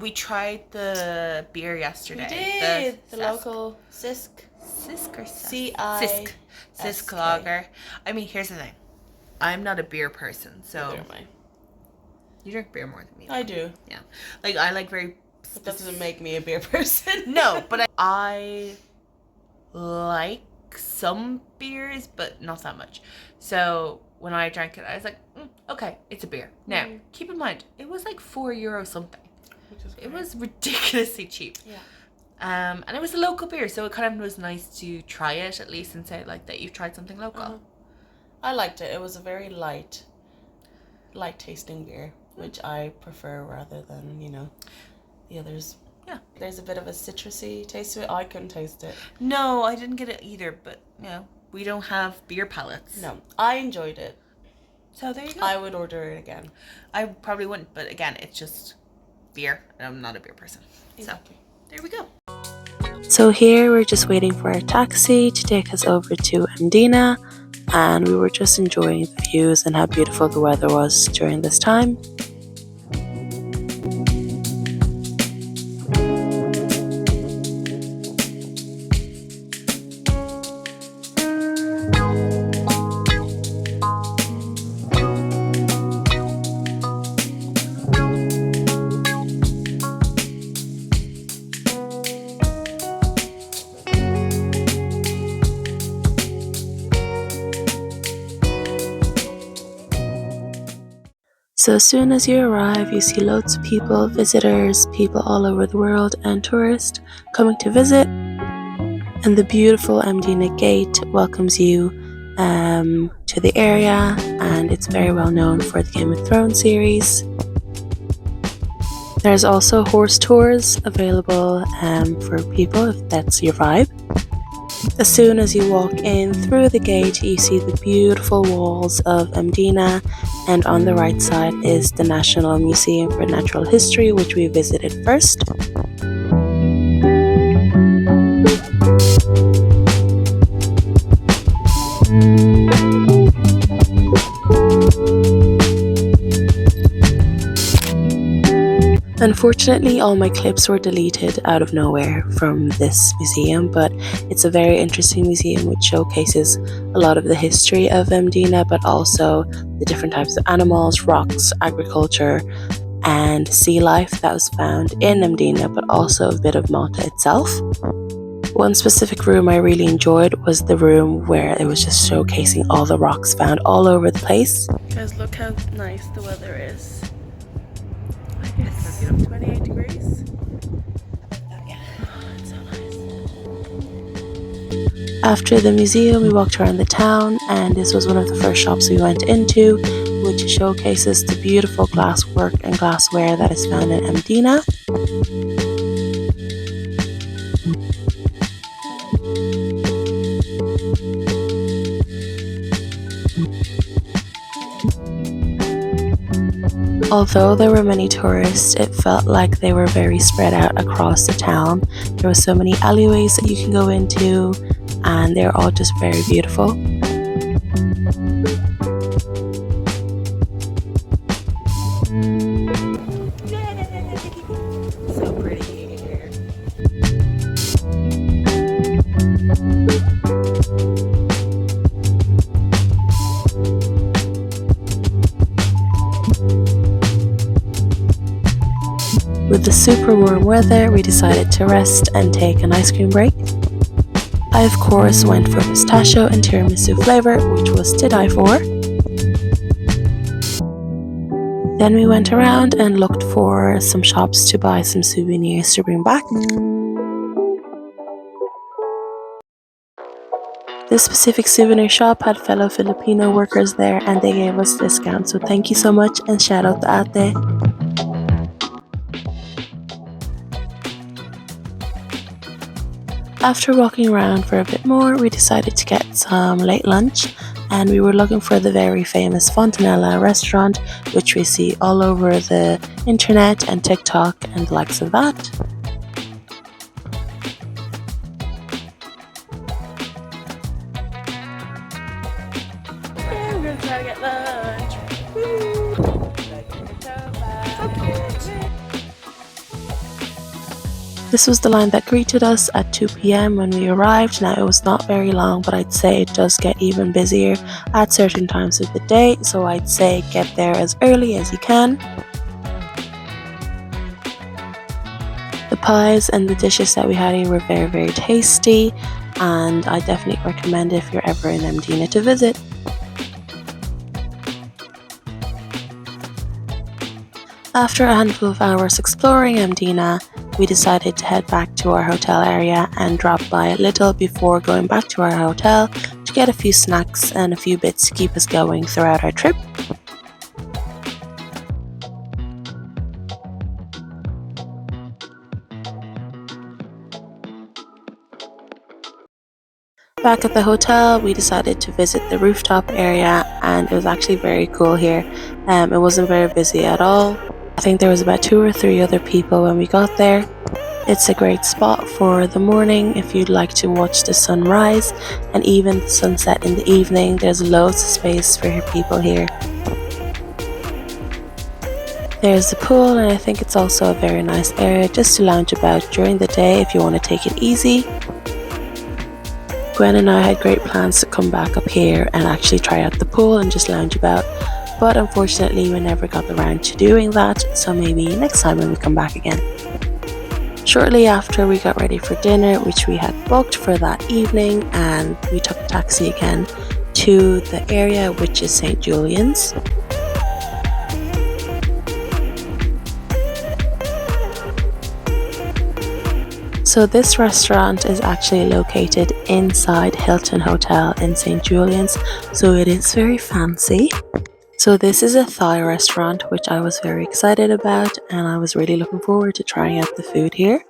we tried the beer yesterday. We did the local Sisk or Sisk Sisk lager. I mean, here's the thing. I'm not a beer person, so Neither am I. You drink beer more than me. I do. Yeah, like I like very. But that doesn't make me a beer person. No, but I like some beers, but not that much. So when I drank it, I was like, okay, it's a beer. Now, keep in mind, it was like €4 something. It was ridiculously cheap. Yeah. And it was a local beer, so it kind of was nice to try it at least and say like that you've tried something local. I liked it. It was a very light tasting beer, which I prefer rather than, the others. Yeah. There's a bit of a citrusy taste to it. I couldn't taste it. No, I didn't get it either, but we don't have beer palates. No, I enjoyed it. So there you go. I would order it again. I probably wouldn't, but again, it's just beer, and I'm not a beer person. Exactly. So there we go. So here we're just waiting for a taxi to take us over to Mdina, and we were just enjoying the views and how beautiful the weather was during this time. So as soon as you arrive, you see loads of people, visitors, people all over the world and tourists coming to visit. And the beautiful Mdina gate welcomes you to the area, and it's very well known for the Game of Thrones series. There's also horse tours available for people if that's your vibe. As soon as you walk in through the gate, you see the beautiful walls of Mdina, and on the right side is the National Museum for Natural History, which we visited first. Unfortunately, all my clips were deleted out of nowhere from this museum, but it's a very interesting museum which showcases a lot of the history of Mdina, but also the different types of animals, rocks, agriculture, and sea life that was found in Mdina, but also a bit of Malta itself. One specific room I really enjoyed was the room where it was just showcasing all the rocks found all over the place. Guys, look how nice the weather is. It's 28 degrees. Yeah. It's so nice. After the museum, we walked around the town, and this was one of the first shops we went into, which showcases the beautiful glasswork and glassware that is found in Mdina. Although there were many tourists, it felt like they were very spread out across the town. There were so many alleyways that you can go into, and they're all just very beautiful. So pretty here. With the super warm weather, we decided to rest and take an ice cream break. I of course went for pistachio and tiramisu flavor, which was to die for. Then we went around and looked for some shops to buy some souvenirs to bring back. This specific souvenir shop had fellow Filipino workers there, and they gave us discounts, so thank you so much and shout out to Ate. After walking around for a bit more, we decided to get some late lunch, and we were looking for the very famous Fontanella restaurant, which we see all over the internet and TikTok and the likes of that. I'm gonna try to get lunch. Woo! So cute. This was the line that greeted us at 2 p.m. when we arrived. Now, it was not very long, but I'd say it does get even busier at certain times of the day, so I'd say get there as early as you can. The pies and the dishes that we had here were very, very tasty, and I definitely recommend it if you're ever in Mdina to visit. After a handful of hours exploring Mdina, we decided to head back to our hotel area and drop by Lidl before going back to our hotel to get a few snacks and a few bits to keep us going throughout our trip. Back at the hotel, we decided to visit the rooftop area, and it was actually very cool here. It wasn't very busy at all. I think there was about 2 or 3 other people when we got there. It's a great spot for the morning if you'd like to watch the sunrise and even the sunset in the evening. There's loads of space for people here. There's the pool, and I think it's also a very nice area just to lounge about during the day if you want to take it easy. Gwen and I had great plans to come back up here and actually try out the pool and just lounge about, but unfortunately we never got around to doing that, so maybe next time when we come back again. Shortly after, we got ready for dinner, which we had booked for that evening, and we took a taxi again to the area, which is St. Julian's. So this restaurant is actually located inside Hilton Hotel in St. Julian's, so it is very fancy. So this is a Thai restaurant, which I was very excited about, and I was really looking forward to trying out the food here.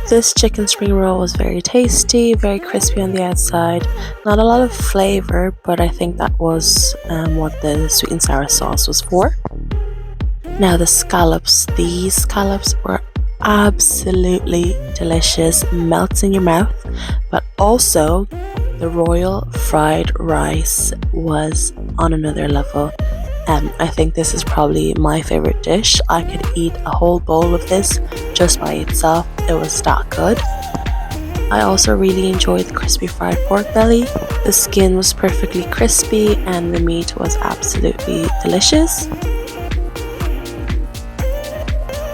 This chicken spring roll was very tasty, very crispy on the outside. Not a lot of flavour, but I think that was what the sweet and sour sauce was for. Now the scallops. These scallops were absolutely delicious, melts in your mouth, but also the royal fried rice was on another level. I think this is probably my favourite dish. I could eat a whole bowl of this just by itself. It was that good. I also really enjoyed the crispy fried pork belly. The skin was perfectly crispy and the meat was absolutely delicious.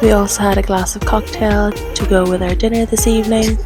We also had a glass of cocktail to go with our dinner this evening.